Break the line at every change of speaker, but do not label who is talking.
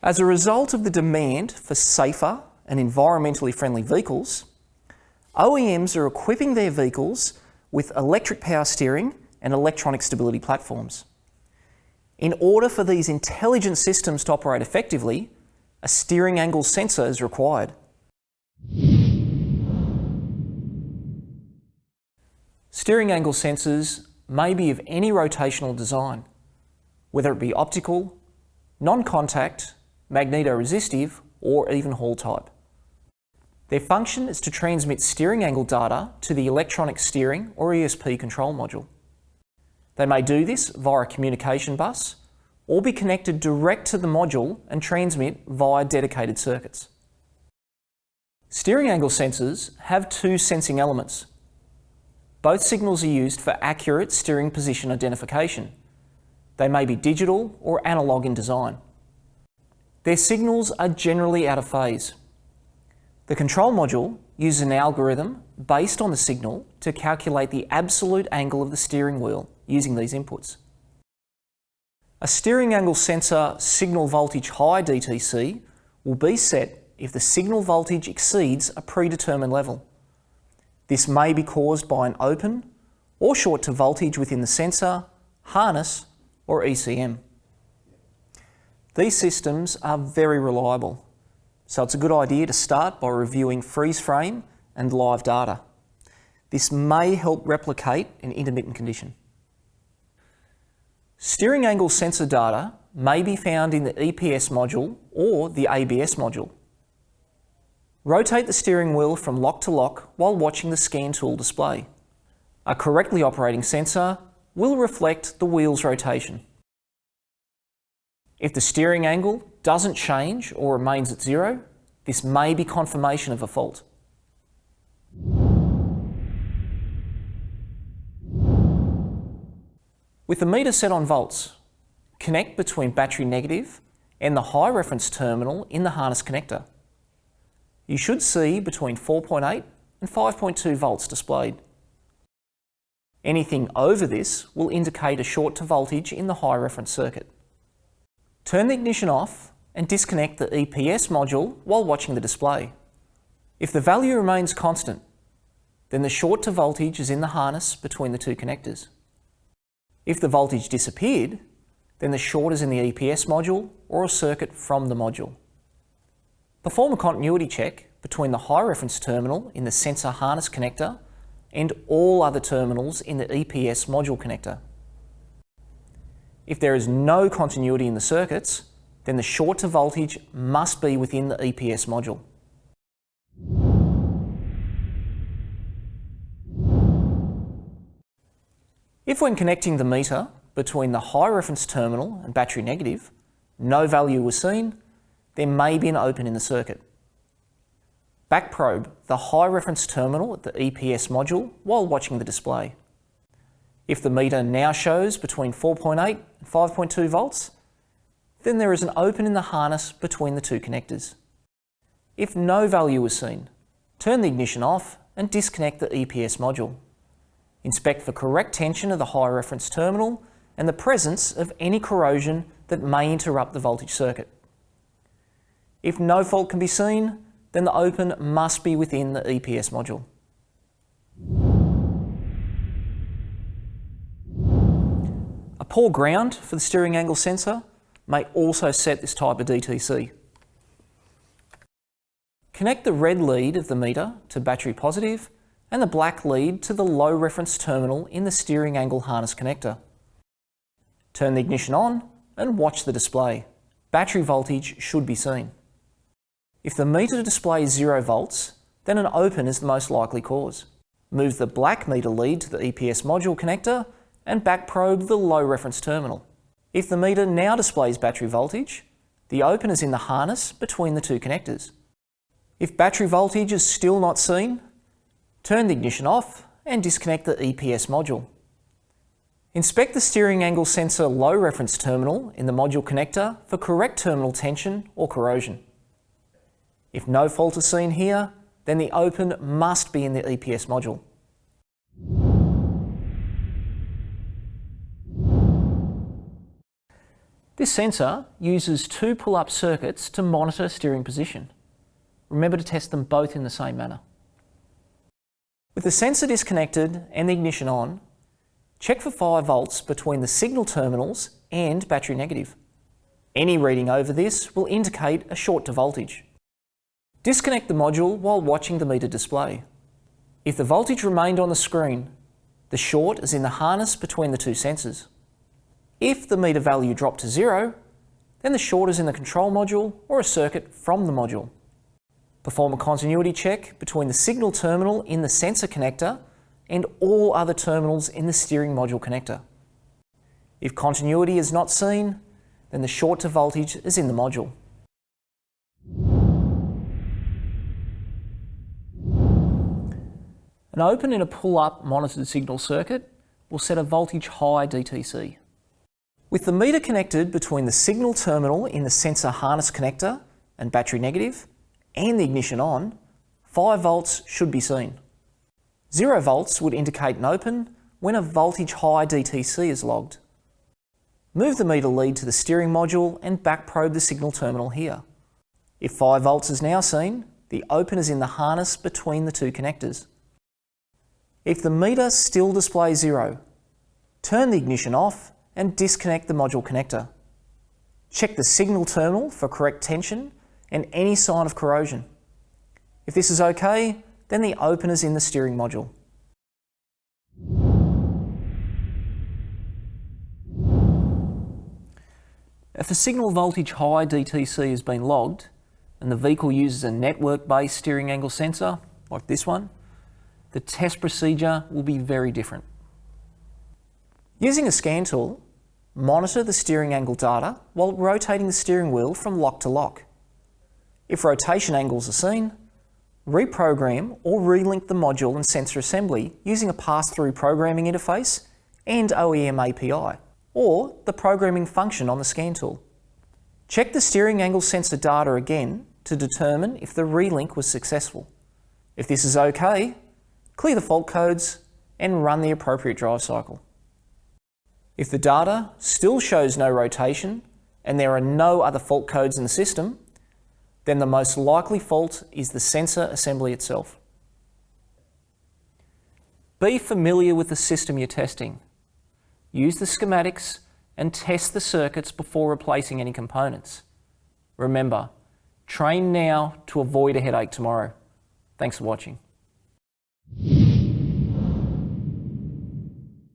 As a result of the demand for safer and environmentally friendly vehicles, OEMs are equipping their vehicles with electric power steering and electronic stability platforms. In order for these intelligent systems to operate effectively, a steering angle sensor is required. Steering angle sensors may be of any rotational design, whether it be optical, non-contact, magnetoresistive, or even Hall type. Their function is to transmit steering angle data to the electronic steering or ESP control module. They may do this via a communication bus or be connected direct to the module and transmit via dedicated circuits. Steering angle sensors have two sensing elements. Both signals are used for accurate steering position identification. They may be digital or analog in design. Their signals are generally out of phase. The control module uses an algorithm based on the signal to calculate the absolute angle of the steering wheel using these inputs. A steering angle sensor signal voltage high DTC will be set if the signal voltage exceeds a predetermined level. This may be caused by an open or short to voltage within the sensor, harness, or ECM. These systems are very reliable, so it's a good idea to start by reviewing freeze frame and live data. This may help replicate an intermittent condition. Steering angle sensor data may be found in the EPS module or the ABS module. Rotate the steering wheel from lock to lock while watching the scan tool display. A correctly operating sensor will reflect the wheel's rotation. If the steering angle doesn't change or remains at zero, this may be confirmation of a fault. With the meter set on volts, connect between battery negative and the high reference terminal in the harness connector. You should see between 4.8 and 5.2 volts displayed. Anything over this will indicate a short to voltage in the high reference circuit. Turn the ignition off and disconnect the EPS module while watching the display. If the value remains constant, then the short to voltage is in the harness between the two connectors. If the voltage disappeared, then the short is in the EPS module or a circuit from the module. Perform a continuity check between the high reference terminal in the sensor harness connector and all other terminals in the EPS module connector. If there is no continuity in the circuits, then the short to voltage must be within the EPS module. If when connecting the meter between the high reference terminal and battery negative, no value was seen, there may be an open in the circuit. Back probe the high reference terminal at the EPS module while watching the display. If the meter now shows between 4.8 and 5.2 volts, then there is an open in the harness between the two connectors. If no value was seen, turn the ignition off and disconnect the EPS module. Inspect for correct tension of the high reference terminal and the presence of any corrosion that may interrupt the voltage circuit. If no fault can be seen, then the open must be within the EPS module. A poor ground for the steering angle sensor may also set this type of DTC. Connect the red lead of the meter to battery positive and the black lead to the low reference terminal in the steering angle harness connector. Turn the ignition on and watch the display. Battery voltage should be seen. If the meter displays 0 volts, then an open is the most likely cause. Move the black meter lead to the EPS module connector and back probe the low reference terminal. If the meter now displays battery voltage, the open is in the harness between the two connectors. If battery voltage is still not seen, turn the ignition off and disconnect the EPS module. Inspect the steering angle sensor low reference terminal in the module connector for correct terminal tension or corrosion. If no fault is seen here, then the open must be in the EPS module. This sensor uses two pull-up circuits to monitor steering position. Remember to test them both in the same manner. With the sensor disconnected and the ignition on, check for 5 volts between the signal terminals and battery negative. Any reading over this will indicate a short to voltage. Disconnect the module while watching the meter display. If the voltage remained on the screen, the short is in the harness between the two sensors. If the meter value dropped to 0, then the short is in the control module or a circuit from the module. Perform a continuity check between the signal terminal in the sensor connector and all other terminals in the steering module connector. If continuity is not seen, then the short to voltage is in the module. An open in a pull-up monitored signal circuit will set a voltage high DTC. With the meter connected between the signal terminal in the sensor harness connector and battery negative and the ignition on, 5 volts should be seen. 0 volts would indicate an open when a voltage high DTC is logged. Move the meter lead to the steering module and back probe the signal terminal here. If 5 volts is now seen, the open is in the harness between the two connectors. If the meter still displays 0, turn the ignition off and disconnect the module connector. Check the signal terminal for correct tension and any sign of corrosion. If this is okay, then the open is in the steering module. If the signal voltage high DTC has been logged and the vehicle uses a network-based steering angle sensor, like this one, the test procedure will be very different. Using a scan tool, monitor the steering angle data while rotating the steering wheel from lock to lock. If rotation angles are seen, reprogram or relink the module and sensor assembly using a pass-through programming interface and OEM API, or the programming function on the scan tool. Check the steering angle sensor data again to determine if the relink was successful. If this is okay, clear the fault codes and run the appropriate drive cycle. If the data still shows no rotation and there are no other fault codes in the system, then the most likely fault is the sensor assembly itself. Be familiar with the system you're testing. Use the schematics and test the circuits before replacing any components. Remember, train now to avoid a headache tomorrow. Thanks for watching.